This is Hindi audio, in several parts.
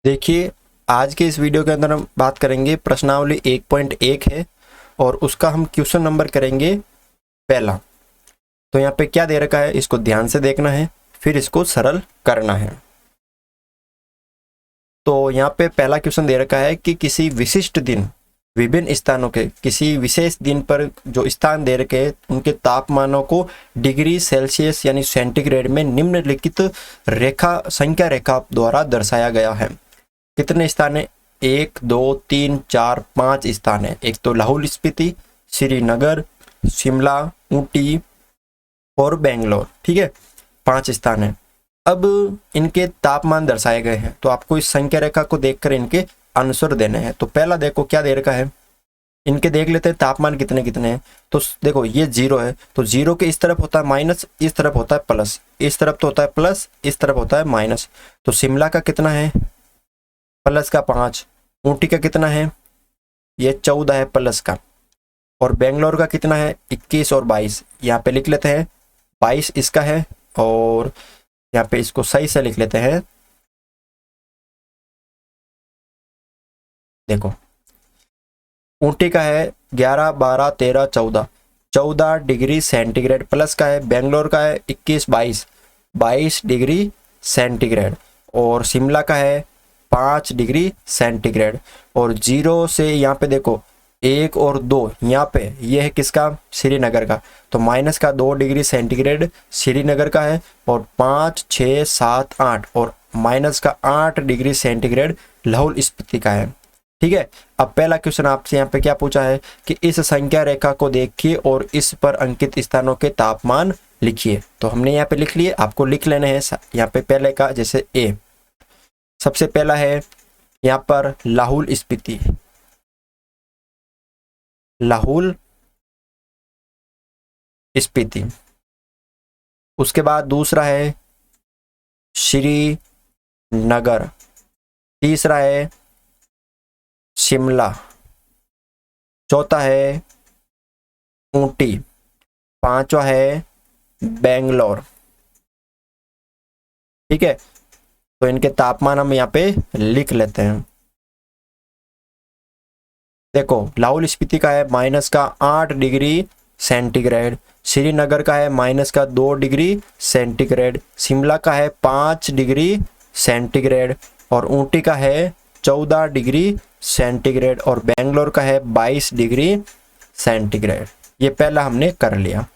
देखिए, आज के इस वीडियो के अंदर हम बात करेंगे प्रश्नावली 1.1 है और उसका हम क्वेश्चन नंबर करेंगे पहला। तो यहाँ पे क्या दे रखा है, इसको ध्यान से देखना है, फिर इसको सरल करना है। तो यहाँ पे पहला क्वेश्चन दे रखा है कि किसी विशिष्ट दिन विभिन्न स्थानों के किसी विशेष दिन पर जो स्थान दे रखे हैं उनके तापमानों को डिग्री सेल्सियस यानी सेंटीग्रेड में निम्नलिखित संख्या रेखा द्वारा दर्शाया गया है। कितने स्थान है? 1, 2, 3, 4, 5 स्थान है। एक तो लाहौल स्पीति, श्रीनगर, शिमला, ऊटी और बेंगलोर। ठीक है, 5 स्थान है। अब इनके तापमान दर्शाए गए हैं, तो आपको इस संख्या रेखा को देखकर इनके आंसर देने हैं। तो पहला देखो क्या दे रखा है, इनके देख लेते हैं तापमान कितने कितने हैं। तो देखो ये 0 है, तो 0 के इस तरफ होता है माइनस, इस तरफ होता है प्लस, इस तरफ तो होता है प्लस, इस तरफ होता है माइनस। तो शिमला का कितना है? प्लस का 5। ऊटी का कितना है? ये 14 है प्लस का। और बेंगलोर का कितना है? 21 और 22। यहाँ पे लिख लेते हैं 22 इसका है, और यहाँ पे इसको सही से लिख लेते हैं। देखो ऊटी का है 11, 12, 13, 14, 14 डिग्री सेंटीग्रेड प्लस का है। बेंगलोर का है 21, 22, 22 डिग्री सेंटीग्रेड। और शिमला का है 5 डिग्री सेंटीग्रेड। और 0 से यहाँ पे देखो 1 और 2, यहाँ पे ये है किसका? श्रीनगर का। तो माइनस का 2 डिग्री सेंटीग्रेड श्रीनगर का है, और 5, 6, 7, 8 और माइनस का 8 डिग्री सेंटीग्रेड लाहौल स्पीति का है। ठीक है, अब पहला क्वेश्चन आपसे यहाँ पे क्या पूछा है कि इस संख्या रेखा को देखिए और इस पर अंकित स्थानों के तापमान लिखिए। तो हमने यहाँ पे लिख लिए, आपको लिख लेने हैं यहाँ पे पहले का। जैसे ए सबसे पहला है यहाँ पर लाहौल स्पीति, लाहौल स्पीति। उसके बाद दूसरा है श्रीनगर, तीसरा है शिमला, चौथा है ऊटी, पांचवा है बेंगलोर। ठीक है, तो इनके तापमान हम यहाँ पे लिख लेते हैं। देखो लाहौल स्पीति का है माइनस का 8 डिग्री सेंटीग्रेड, श्रीनगर का है माइनस का 2 डिग्री सेंटीग्रेड, शिमला का है 5 डिग्री सेंटीग्रेड, और ऊटी का है 14 डिग्री सेंटीग्रेड, और बेंगलोर का है 22 डिग्री सेंटीग्रेड। ये पहला हमने कर लिया।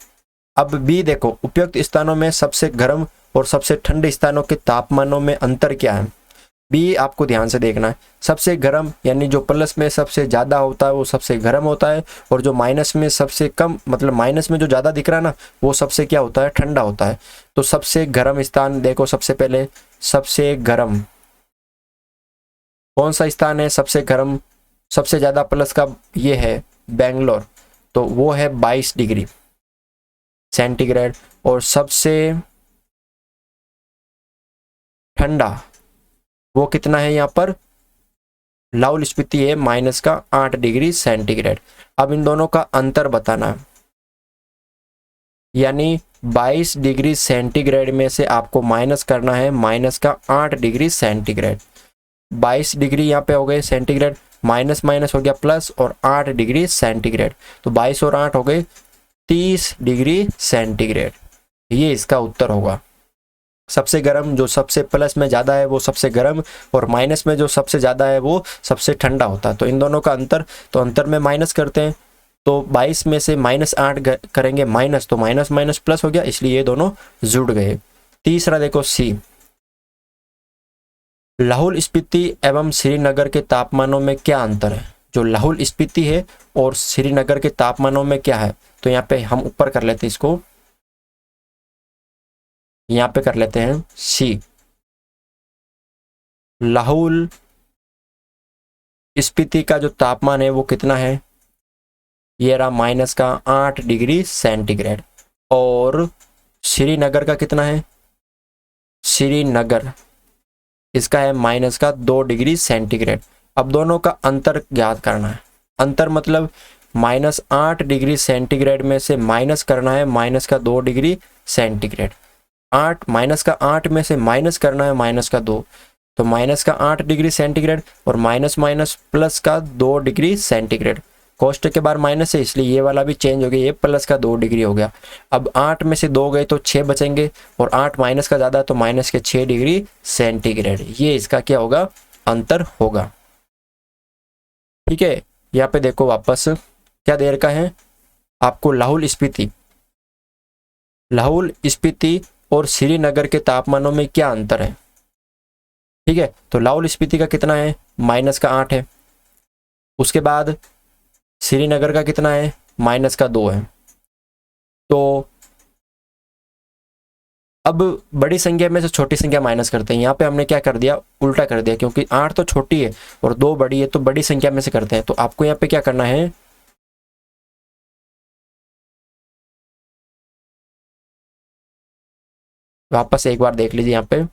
अब बी देखो, उपयुक्त स्थानों में सबसे गर्म और सबसे ठंडे स्थानों के तापमानों में अंतर क्या है? बी आपको ध्यान से देखना है। सबसे गर्म यानी जो प्लस में सबसे ज़्यादा होता है वो सबसे गर्म होता है, और जो माइनस में सबसे कम, मतलब माइनस में जो ज़्यादा दिख रहा है ना, वो सबसे क्या होता है? ठंडा होता है। तो सबसे गर्म स्थान देखो, सबसे पहले सबसे गर्म कौन सा स्थान है? सबसे गर्म, सबसे ज़्यादा प्लस का ये है बेंगलोर, तो वो है 22 डिग्री सेंटीग्रेड। और सबसे ठंडा वो कितना है? यहाँ पर लाहौल स्पीति है माइनस का 8 डिग्री सेंटीग्रेड। अब इन दोनों का अंतर बताना है, यानी 22 डिग्री सेंटीग्रेड में से आपको माइनस करना है माइनस का 8 डिग्री सेंटीग्रेड। 22 डिग्री यहाँ पे हो गए सेंटीग्रेड, माइनस माइनस हो गया प्लस, और 8 डिग्री सेंटीग्रेड। तो 22 और 8 हो गए 30 डिग्री सेंटीग्रेड। ये इसका उत्तर होगा। सबसे गर्म जो सबसे प्लस में ज़्यादा है वो सबसे गर्म, और माइनस में जो सबसे ज़्यादा है वो सबसे ठंडा होता है। तो इन दोनों का अंतर, तो अंतर में माइनस करते हैं, तो 22 में से माइनस 8 करेंगे माइनस, तो माइनस माइनस प्लस हो गया, इसलिए ये दोनों जुड़ गए। तीसरा देखो सी, लाहौल स्पीति एवं श्रीनगर के तापमानों में क्या अंतर है? जो लाहौल स्पीति है और श्रीनगर के तापमानों में क्या है? तो यहाँ पे हम ऊपर कर लेते हैं इसको, यहाँ पे कर लेते हैं सी, लाहौल स्पीति का जो तापमान है वो कितना है? ये रहा माइनस का 8 डिग्री सेंटीग्रेड। और श्रीनगर का कितना है? श्रीनगर इसका है माइनस का 2 डिग्री सेंटीग्रेड। अब दोनों का अंतर ज्ञात करना है। अंतर मतलब माइनस 8 डिग्री सेंटीग्रेड में से माइनस करना है माइनस का 2 डिग्री सेंटीग्रेड। 8 माइनस का 8 में से माइनस करना है माइनस का 2, तो माइनस का 8 डिग्री सेंटीग्रेड और माइनस माइनस प्लस का 2 डिग्री सेंटीग्रेड। कोष्टक के बाहर माइनस है इसलिए ये वाला भी चेंज हो गया, ये प्लस का 2 डिग्री हो गया। अब 8 में से 2 गए तो 6 बचेंगे और 8 माइनस का ज़्यादा तो माइनस के 6 डिग्री सेंटीग्रेड। ये इसका क्या होगा, अंतर होगा। ठीक है, यहाँ पे देखो वापस क्या दे रखा है आपको, लाहौल स्पीति और श्रीनगर के तापमानों में क्या अंतर है। ठीक है, तो लाहौल स्पीति का कितना है, माइनस का 8 है। उसके बाद श्रीनगर का कितना है, माइनस का 2 है। तो अब बड़ी संख्या में से छोटी संख्या माइनस करते हैं। यहाँ पे हमने क्या कर दिया, उल्टा कर दिया, क्योंकि 8 तो छोटी है और 2 बड़ी है, तो बड़ी संख्या में से करते हैं। तो आपको यहाँ पे क्या करना है, वापस एक बार देख लीजिए। यहाँ पे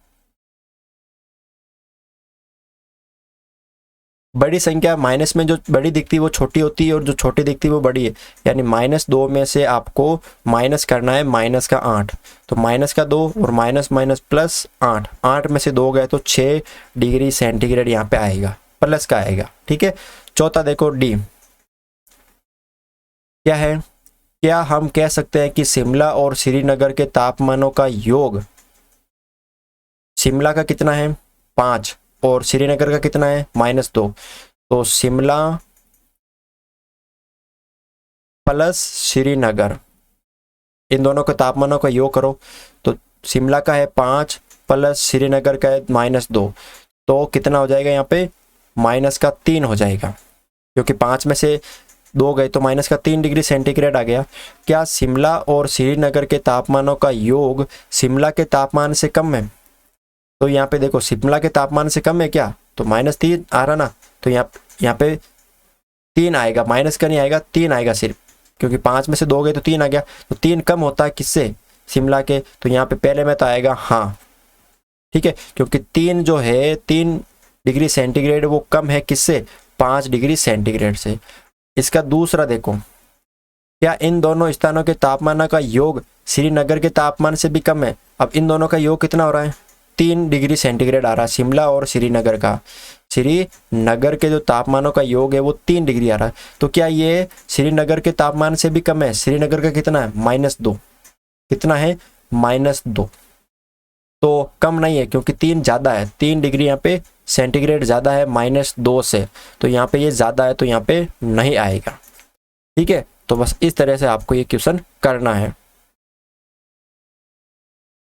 बड़ी संख्या माइनस में जो बड़ी दिखती है वो छोटी होती है और जो छोटी दिखती है वो बड़ी है, यानी -2 में से आपको माइनस करना है माइनस का 8। तो माइनस का 2 और माइनस माइनस प्लस 8, 8 में से 2 गए तो 6 डिग्री सेंटीग्रेड यहाँ पे आएगा, प्लस का आएगा। ठीक है, चौथा देखो डी क्या है, क्या हम कह सकते हैं कि शिमला और श्रीनगर के तापमानों का योग, शिमला का कितना है 5 और श्रीनगर का कितना है -2, तो शिमला प्लस श्रीनगर, इन दोनों के तापमानों का योग करो। तो शिमला का है 5 प्लस श्रीनगर का है -2, तो कितना हो जाएगा यहाँ पे, माइनस का 3 हो जाएगा, क्योंकि 5 में से 2 गए तो माइनस का 3 डिग्री सेंटीग्रेड आ गया। क्या शिमला और श्रीनगर के तापमानों का योग शिमला के तापमान से कम है, तो यहाँ पे देखो शिमला के तापमान से कम है क्या, तो -3 आ रहा ना, तो यहाँ पे 3 आएगा, माइनस का नहीं आएगा, 3 आएगा सिर्फ, क्योंकि 5 में से 2 गए तो 3 आ गया। तो 3 कम होता है किससे, शिमला के, तो यहाँ पे पहले में तो आएगा हाँ। ठीक है, क्योंकि 3 जो है 3 डिग्री सेंटीग्रेड वो कम है किससे, 5 डिग्री सेंटीग्रेड से। इसका दूसरा देखो, क्या इन दोनों स्थानों के तापमान का योग श्रीनगर के तापमान से भी कम है। अब इन दोनों का योग कितना हो रहा है, 3 डिग्री सेंटीग्रेड आ रहा है शिमला और श्रीनगर का। श्रीनगर के जो तापमानों का योग है वो 3 डिग्री आ रहा है, तो क्या ये श्रीनगर के तापमान से भी कम है। श्रीनगर का कितना है, -2, कितना है -2, तो कम नहीं है, क्योंकि 3 ज़्यादा है, 3 डिग्री यहाँ पे सेंटीग्रेड ज़्यादा है -2 से, तो यहाँ पे ये ज़्यादा है, तो यहाँ पे नहीं आएगा। ठीक है, तो बस इस तरह से आपको ये क्वेश्चन करना है।